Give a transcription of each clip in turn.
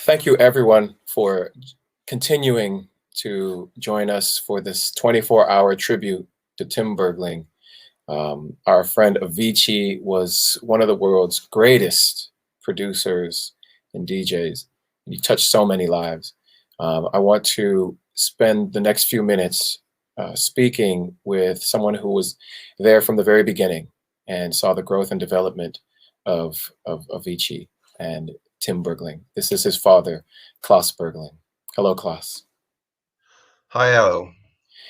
Thank you, everyone, for continuing to join us for this 24-hour tribute to Tim Bergling. Our friend Avicii was one of the world's greatest producers and DJs. He touched so many lives. I want to spend the next few minutes speaking with someone who was there from the very beginning and saw the growth and development of Avicii and Tim Bergling. This is his father, Klas Bergling. Hello, Klas. Hi, Aloe.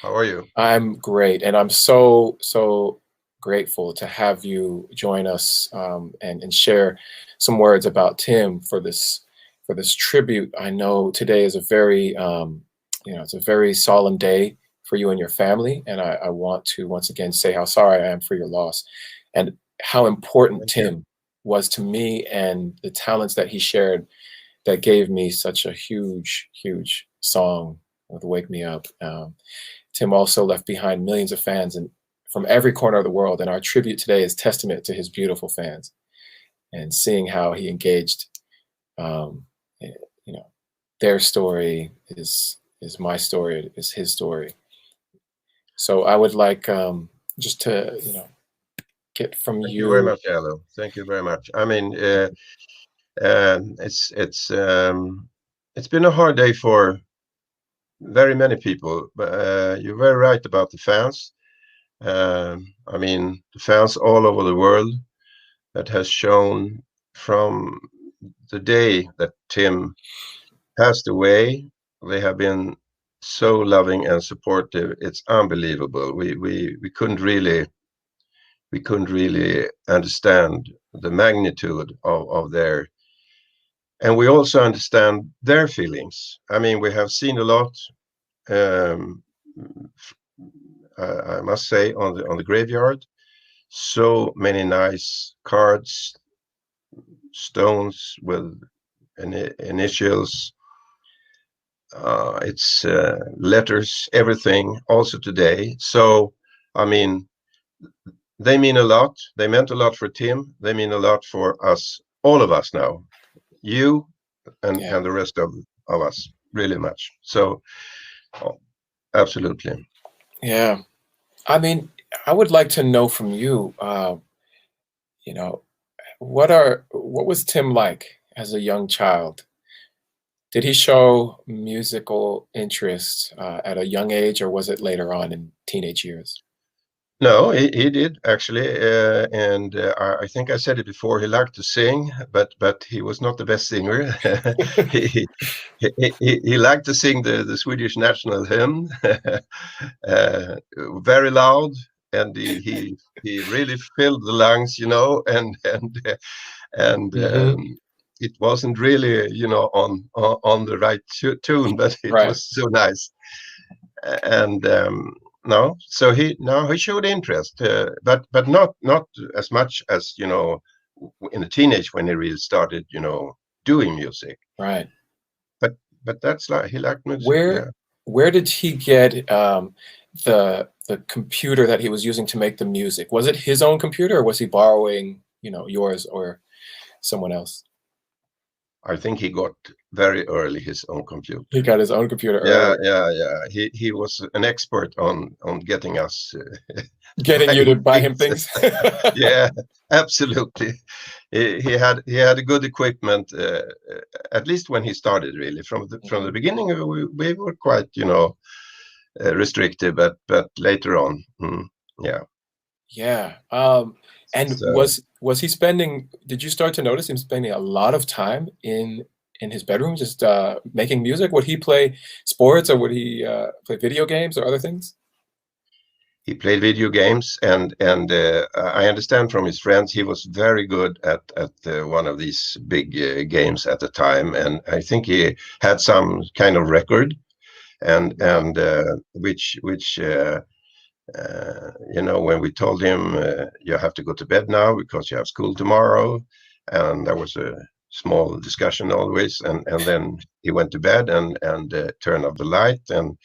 How are you? I'm great, and I'm so grateful to have you join us and share some words about Tim for this tribute. I know today is a very it's a very solemn day for you and your family, and I want to once again say how sorry I am for your loss, and how important Thank you. Tim was to me and the talents that he shared that gave me such a huge song with Wake Me Up. Tim also left behind millions of fans and from every corner of the world, and our tribute today is testament to his beautiful fans and seeing how he engaged. Um, you know, their story is my story, is his story. So I would like just to get from Thank you very you. much, Aloe. Thank you very much. I mean, it's been a hard day for very many people, but you're very right about the fans. I mean, the fans all over the world that has shown from the day that Tim passed away, they have been so loving and supportive. It's unbelievable. We couldn't really understand the magnitude of their, and we also understand their feelings. I mean, we have seen a lot, um, I must say, on the graveyard. So many nice cards, stones with initials. It's letters, everything. Also today. So, I mean, they mean a lot. They meant a lot for Tim. They mean a lot for us, all of us now. You Yeah, and the rest of us, really much. So, oh, absolutely. yeah. I mean, I would like to know from you. You know, what was Tim like as a young child? Did he show musical interest at a young age, or was it later on in teenage years? No, he did actually, and I think I said it before. He liked to sing, but he was not the best singer. he, he liked to sing the Swedish national hymn, very loud, and he really filled the lungs, and Hmm. it wasn't really, on the right tune, but it Right. was so nice. And no, so he showed interest, but not as much as in the teenage when he really started, doing music. Right. But but that's like he liked music, Where yeah. where did he get the computer that he was using to make the music? Was it his own computer, or was he borrowing, yours or someone else? I think he got very early his own He computer. got his own computer Yeah, early, yeah, yeah. He was an expert on getting us getting you to buying buy him things. things. Yeah, absolutely. He had a good equipment, at least when he started. Really, from the Mhm. beginning, we were quite, restrictive, but later on, yeah. Yeah. And So was he spending, did you start to notice him spending a lot of time in his bedroom just making music? Would he play sports, or would he play video games or other things? he played video games, and I understand from his friends he was very good at one of these big games at the time, and I think he had some kind of record, Wow. and which when we told him, you have to go to bed now because you have school tomorrow, and there was a small discussion always, and then he went to bed and turned off the light, and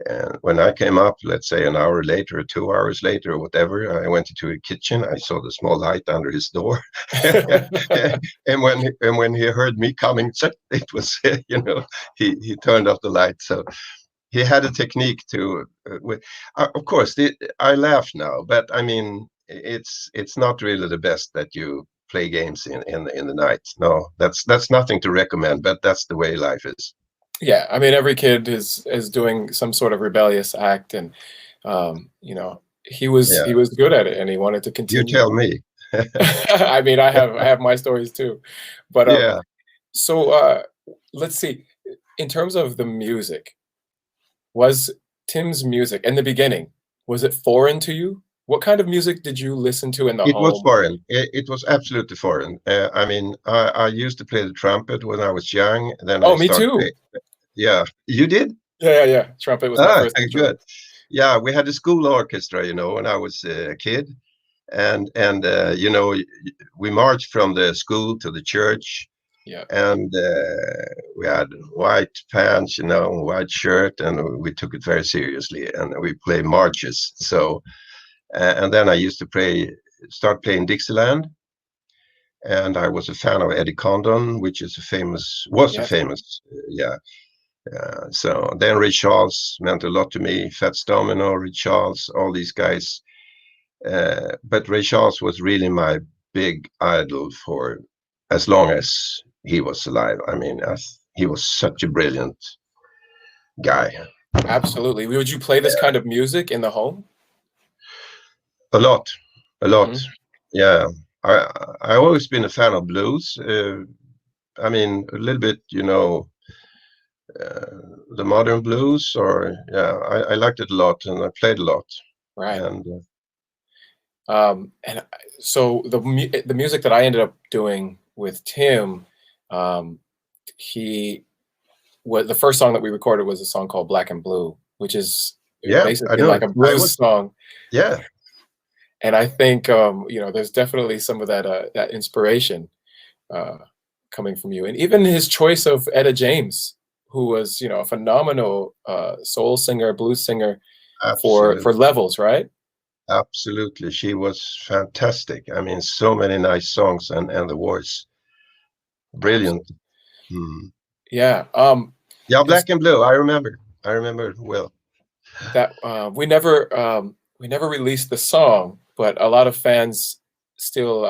And when I came up, let's say an hour later, or 2 hours later, or whatever, I went into a kitchen. I saw the small light under his door, and when he heard me coming, it was he turned off the light. So he had a technique to. Of course, I laugh now, but I mean, it's not really the best that you play games in the night. No, that's nothing to recommend, but that's the way life is. Yeah, I mean, every kid is doing some sort of rebellious act, and you know, he Yeah, was good at it, and he wanted to you continue. tell me. I mean, I have my stories too, but Yeah, so let's see. In terms of the music, was Tim's music in the beginning, was it foreign to you? What kind of music did you listen to in the it was home? foreign. It was absolutely foreign. I mean, I used to play the trumpet when I was young. Then I Oh, me started too. play. Yeah, you did? Yeah, yeah, yeah. Trumpet was my Ah, first instrument. good. Yeah, we had a school orchestra, when I was a kid, and we marched from the school to the church, Yeah, and we had white pants, white shirt, and we took it very seriously, and we played marches. So, and then I used to start playing Dixieland, and I was a fan of Eddie Condon, which was a yes, famous, yeah. So then Ray Charles meant a lot to me. Fats Domino, Ray Charles, all these guys. But Ray Charles was really my big idol for as long as he was alive. I mean, he was such a brilliant guy. absolutely. Would you play this kind of music in the home? A lot, a lot. Hmm. Yeah, I always been a fan of blues. I mean, a little bit, uh, the modern blues, or yeah, I liked it a lot, and I played a lot. Right. And And so the music that I ended up doing with Tim, um, he the first song that we recorded was a song called Black and Blue, which is yeah, I basically know like it. a blues song. Yeah, And I think there's definitely some of that inspiration uh, coming from you, and even his choice of Etta James, who was a phenomenal soul singer, blues singer for absolutely. Levels, right? Absolutely. She was fantastic. I mean, so many nice songs, and the voice. Brilliant. Absolutely. Hmm. Yeah. Yeah, It's Black and Blue. I remember. I remember it well. that we never released the song, but a lot of fans still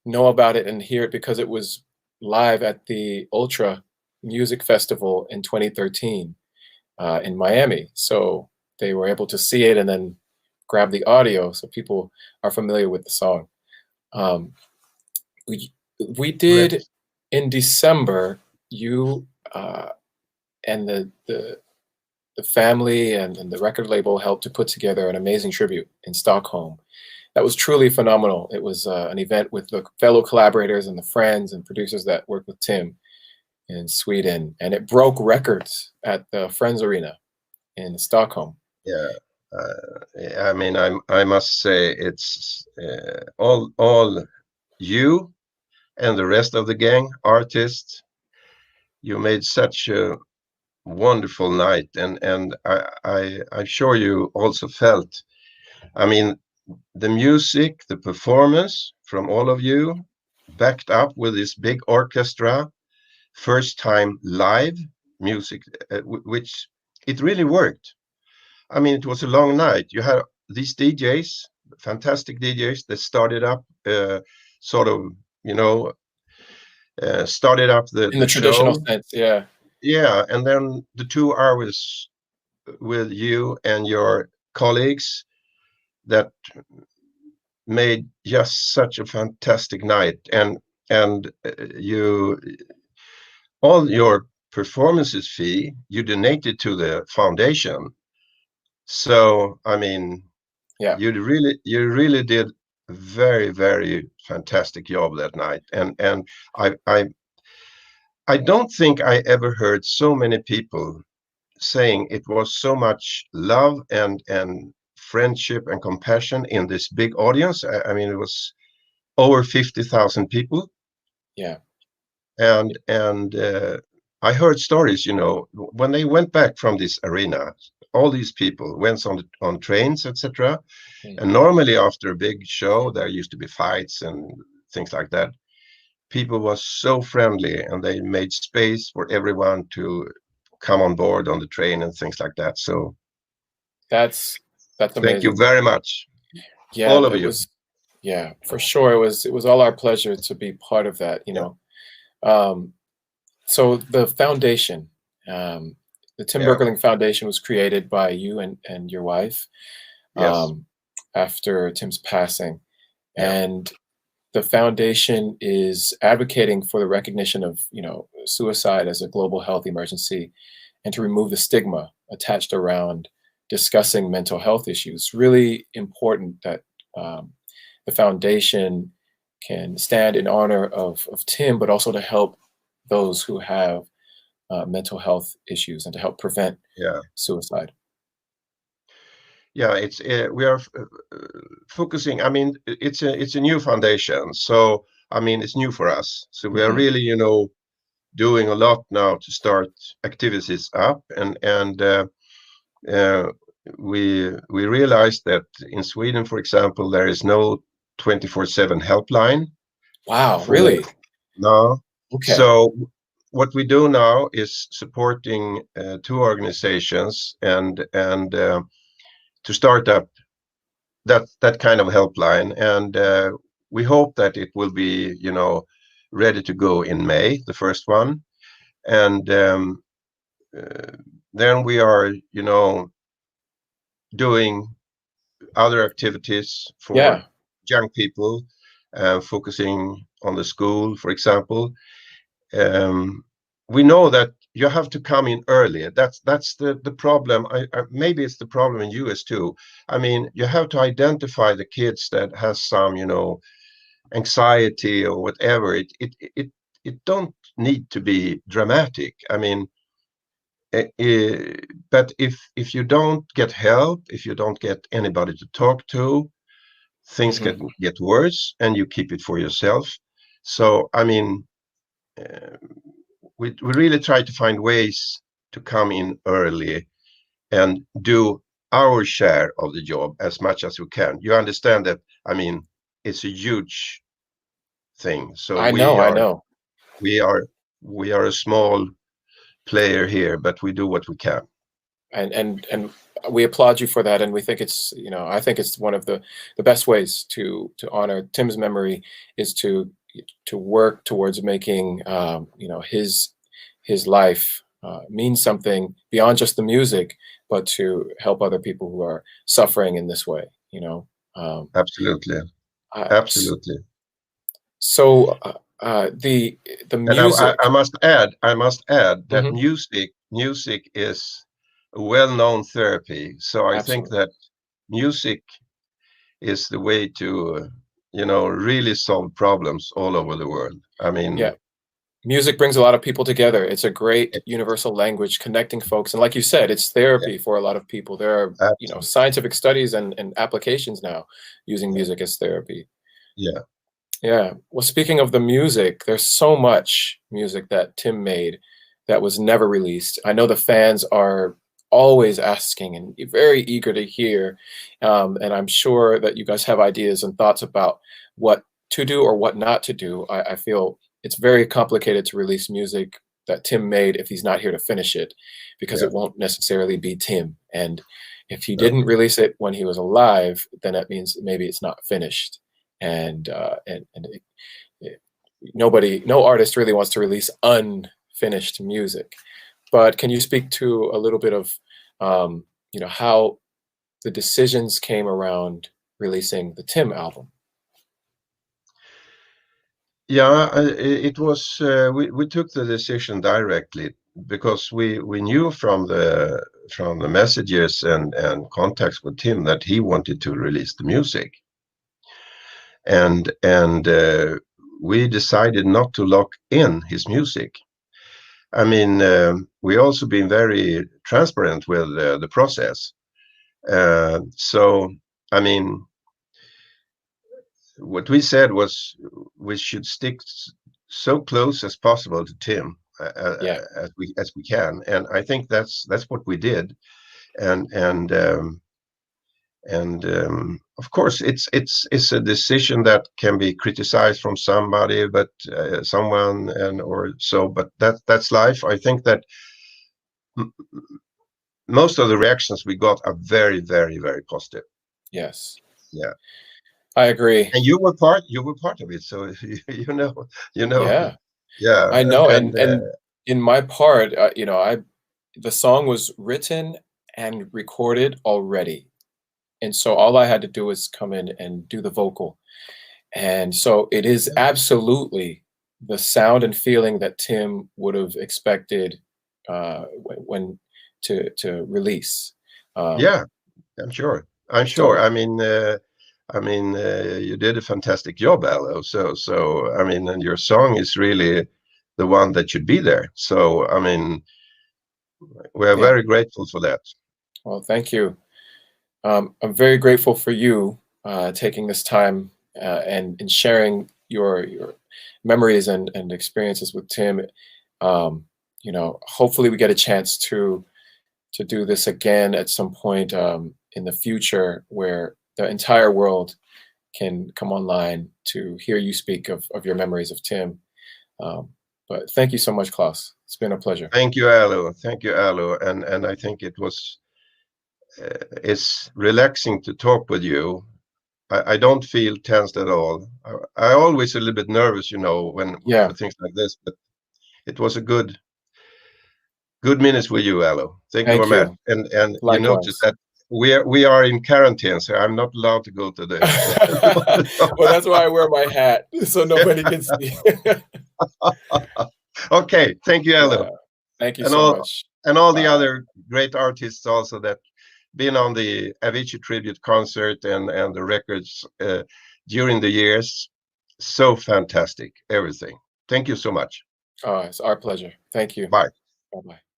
know about it and hear it because it was live at the Ultra Music Festival in 2013 in Miami. So they were able to see it and then grab the audio, so people are familiar with the song. Um, we we did Great. in December. You and the family and the record label helped to put together an amazing tribute in Stockholm. That was truly phenomenal. It was an event with the fellow collaborators and the friends and producers that worked with Tim in Sweden, and it broke records at the Friends Arena in Stockholm. Yeah. I mean, I must say it's all you and the rest of the gang artists. You made such a wonderful night, and I'm sure you also felt. I mean, the music, the performance from all of you, backed up with this big orchestra, first time live music, which it really worked. I mean, it was a long night. You had these DJs, fantastic DJs that started up, sort of, you know, started up In the the traditional show. sense, yeah. Yeah, and then the 2 hours with you and your colleagues that made just such a fantastic night, and you all your performances fee you donated to the foundation. So I mean, Yeah. you really did a very, very fantastic job that night, and I don't think I ever heard so many people saying it was so much love and friendship and compassion in this big audience. I mean, it was over 50,000 people, Yeah. and I heard stories, you know, when they went back from this arena, all these people went on trains, etc. Mm. And normally after a big show, there used to be fights and things like that. People was so friendly, and they made space for everyone to come on board on the train and things like that. So That's thank you amazing. very much, Yeah, all of it you. was. Yeah, for sure. It was all our pleasure to be part of that. Yeah, So the foundation, um, the Tim yeah, Bergling Foundation, was created by you and your wife yes, um, after Tim's passing, yeah, and the foundation is advocating for the recognition of suicide as a global health emergency, and to remove the stigma attached around discussing mental health issues. Really important that um, the foundation can stand in honor of Tim, but also to help those who have mental health issues and to help prevent yeah. suicide. Yeah, it's we are focusing. I mean, it's a new foundation, so I mean, it's new for us. So we are Hmm. really, you know, doing a lot now to start activities up, and uh, we realized that in Sweden, for example, there is no 24/7 helpline Wow, for really? now. Okay. So what we do now is supporting two organizations and to start up that kind of helpline, and we hope that it will be, you know, ready to go in May, the first one, and uh, then we are, you know, doing other activities for Yeah. young people, focusing on the school, for example. Um, we know that you have to come in early. That's the problem. Maybe it's the problem in US too. I mean, you have to identify the kids that has some, you know, anxiety or whatever. It don't need to be dramatic. I mean, but if you don't get help, if you don't get anybody to talk to, things Hmm. can get worse, and you keep it for yourself. So I mean, uh, we really try to find ways to come in early and do our share of the job as much as we can. You understand that? I mean, it's a huge thing. So I know, I know. we are we are a small player here, but we do what we can. And we applaud you for that, and we think it's, I think it's one of the best ways to honor Tim's memory is to work towards making his life mean something beyond just the music, but to help other people who are suffering in this way. Um, Absolutely, uh, s- absolutely. so the And music. I must add that Mhm. music is a well-known therapy. So I think Absolutely. that music is the way to, you know, really solve problems all over the world. I Yeah. mean, Music brings a lot of people together. It's a great it, universal language connecting folks. And like you said, it's yeah, therapy for a lot of people. There are, absolutely. scientific studies and applications now using Yeah, music as therapy. yeah, Yeah. Well, speaking of the music, there's so much music that Tim made that was never released. I know the fans are always asking and very eager to hear. And I'm sure that you guys have ideas and thoughts about what to do or what not to do. I feel it's very complicated to release music that Tim made if he's not here to finish it, because yeah. it won't necessarily be Tim. And if he No, didn't release it when he was alive, then that means maybe it's not finished, and no artist really wants to release unfinished music. But can you speak to a little bit of how the decisions came around releasing the Tim album? yeah, it was we took the decision directly because we knew from the messages and contacts with Tim that he wanted to release the music, and we decided not to lock in his music. I mean, we also been very transparent with the process. So, I mean, what we said was we should stick so close as possible to Tim. Yeah. as we can, and I think that's what we did, and of course it's a decision that can be criticized from somebody, but someone and or so, but that's life. I think that m- most of the reactions we got are very, very, very positive. Yes. Yeah. I agree. And you were part of it, so you know, you know, Yeah. yeah, I know. and And in my part, you know, the song was written and recorded already. And so all I had to do was come in and do the vocal. And so it is absolutely the sound and feeling that Tim would have expected when to release. Um, yeah, I'm sure. I'm sure. so You did a fantastic job, Aloe. So I mean, and your song is really the one that should be there. So I mean, we are yeah, very grateful for that. well, thank you. I'm very grateful for you taking this time and sharing your memories and experiences with Tim. Um, you know, hopefully we get a chance to do this again at some point in the future, where the entire world can come online to hear you speak of your memories of Tim. Um, but thank you so much, Klas. It's been a pleasure. Thank you, Aloe. Thank you, Aloe. And I think it's relaxing to talk with you. I don't feel tensed at all. I always a little bit nervous, you know, when Yeah, for things like this, but it was a good minutes with you, Aloe. Thank you thank very much. you. And you notice Likewise. that we are in quarantine, so I'm not allowed to go to the. Well, that's why I wear my hat, so nobody can see. Okay, thank you, Aloe, Yeah. Thank you and so all much. and all the Bye. other great artists also that been on the Avicii tribute concert and the records during the years. So fantastic, everything. Thank you so much. Oh, it's our pleasure. Thank you. Bye. Bye-bye.